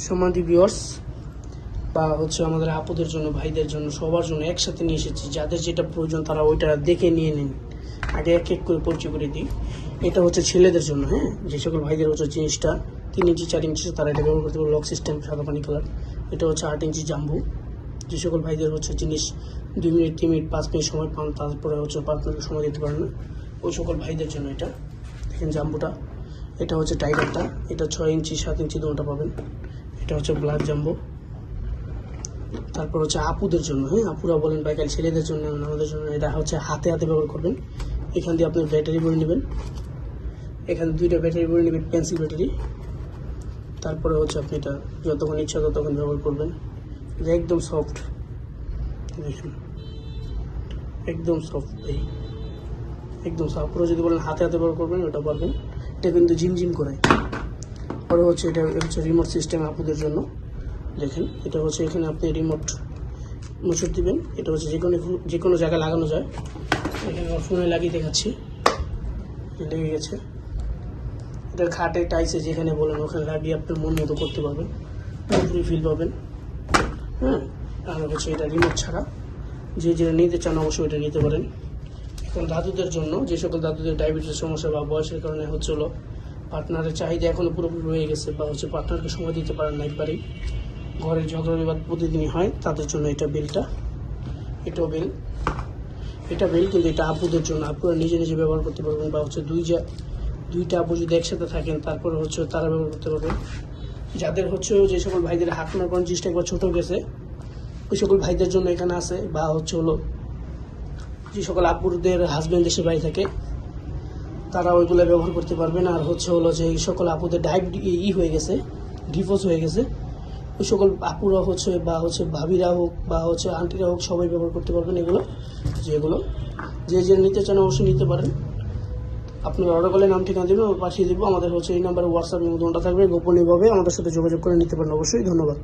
সম্মানিত ভিউয়ার্স বা আমাদের আপুদের জন্য, ভাইদের জন্য, সবার জন্য একসাথে নিয়ে এসেছি। যাদের যেটা প্রয়োজন তারা ওইটা দেখে নিয়ে নিন। আগে এক এক করে পরিচয় করে দিই। এটা ছেলেদের জন্য, হ্যাঁ, যে সকল ভাইদের জিনিসটা 3 ইঞ্চি 4 ইঞ্চি তারা এটা ব্যবহার করতে পারে। লক সিস্টেম, সাদা পানি কালার। এটা 8 ইঞ্চি জাম্বু। যে সকল ভাইদের জিনিস 2 মিনিট 3 মিনিট 5 মিনিট সময় পান, তারপরে পার্টনারকে সময় দিতে পারেন না, ওই সকল ভাইদের জন্য এটা দেখেন জাম্বুটা। এটা টাইগারটা, এটা 6 ইঞ্চি 7 ইঞ্চি দুটোটা পাবেন। এটা ব্ল্যাক জাম্বো। তারপর আপুদের জন্য, হ্যাঁ, আপুরা বলেন ভাই খালি ছেলেদের জন্য, আমাদের জন্য। এটা হাতে হাতে ব্যবহার করবেন। এখান দিয়ে আপনি ব্যাটারি ভরে নেবেন, এখানে 2টা ব্যাটারি ভরে নেবেন, পেন্সিল ব্যাটারি। তারপরে আপনি এটা যতক্ষণ ইচ্ছা ততক্ষণ ব্যবহার করবেন। এটা একদম সফট, দেখুন একদম সফট, একদম সফট। পুরো যদি বলেন হাতে হাতে ব্যবহার করবেন ওটা পারবেন। এটা কিন্তু ঝিমঝিম করে। পরে এটা রিমোট সিস্টেম আপুদের জন্য। দেখেন এটা এখানে আপনি রিমোট মুছুর দিবেন। এটা যে কোনো জায়গায় লাগানো যায়। এখানে আমার ফোনে লাগিয়ে দেখাচ্ছি, লেগে গেছে। এটা খাটে টাইসে যেখানে বলেন ওখানে লাগিয়ে আপনার মন মতো করতে পারবেন, পুরোপুরি ফিল পাবেন। হ্যাঁ, আর এটা রিমোট ছাড়া যেটা নিতে চান অবশ্যই এটা নিতে পারেন। এখন দাদুদের জন্য, যে সকল দাদুদের ডায়াবেটিসের সমস্যা বা বয়সের কারণে পার্টনারের চাহিদা এখনও পুরোপুরি রয়ে গেছে, বা পার্টনারকে সময় দিতে পারেন না, একবারেই ঘরের ঝগড়া বিবাদ প্রতিদিনই হয়, তাদের জন্য এটা বেলটা। এটাও বেল। এটা বেল, কিন্তু এটা আপুদের জন্য। আপুরা নিজে নিজে ব্যবহার করতে পারবেন, বা দুইটা আপু যদি একসাথে থাকেন তারপরে তারা ব্যবহার করতে পারবেন। যাদের যে সকল ভাইদের হাত মার করার জিনিসটা একবার ছোটো গেছে, ওই সকল ভাইদের জন্য এখানে আছে। বা যে সকল আপুদের হাজব্যান্ড দেশে বাড়ি থাকে তারা ওইগুলো ব্যবহার করতে পারবেন। আর যে এই সকল আপুদের হয়ে গেছে, ডিভোর্স হয়ে গেছে, ওই সকল আপুরা বা ভাবিরা হোক বা আন্টিরা হোক, সবাই ব্যবহার করতে পারবেন এগুলো। যে নিতে চান অবশ্যই নিতে পারেন। আপনার অর্ডার করলে নাম ঠিকানা দেবেন, পাঠিয়ে দেবো। আমাদের এই নাম্বারে হোয়াটসঅ্যাপ এবং থাকবে। গোপনীয়ভাবে আমাদের সাথে যোগাযোগ করে নিতে পারেন অবশ্যই। ধন্যবাদ।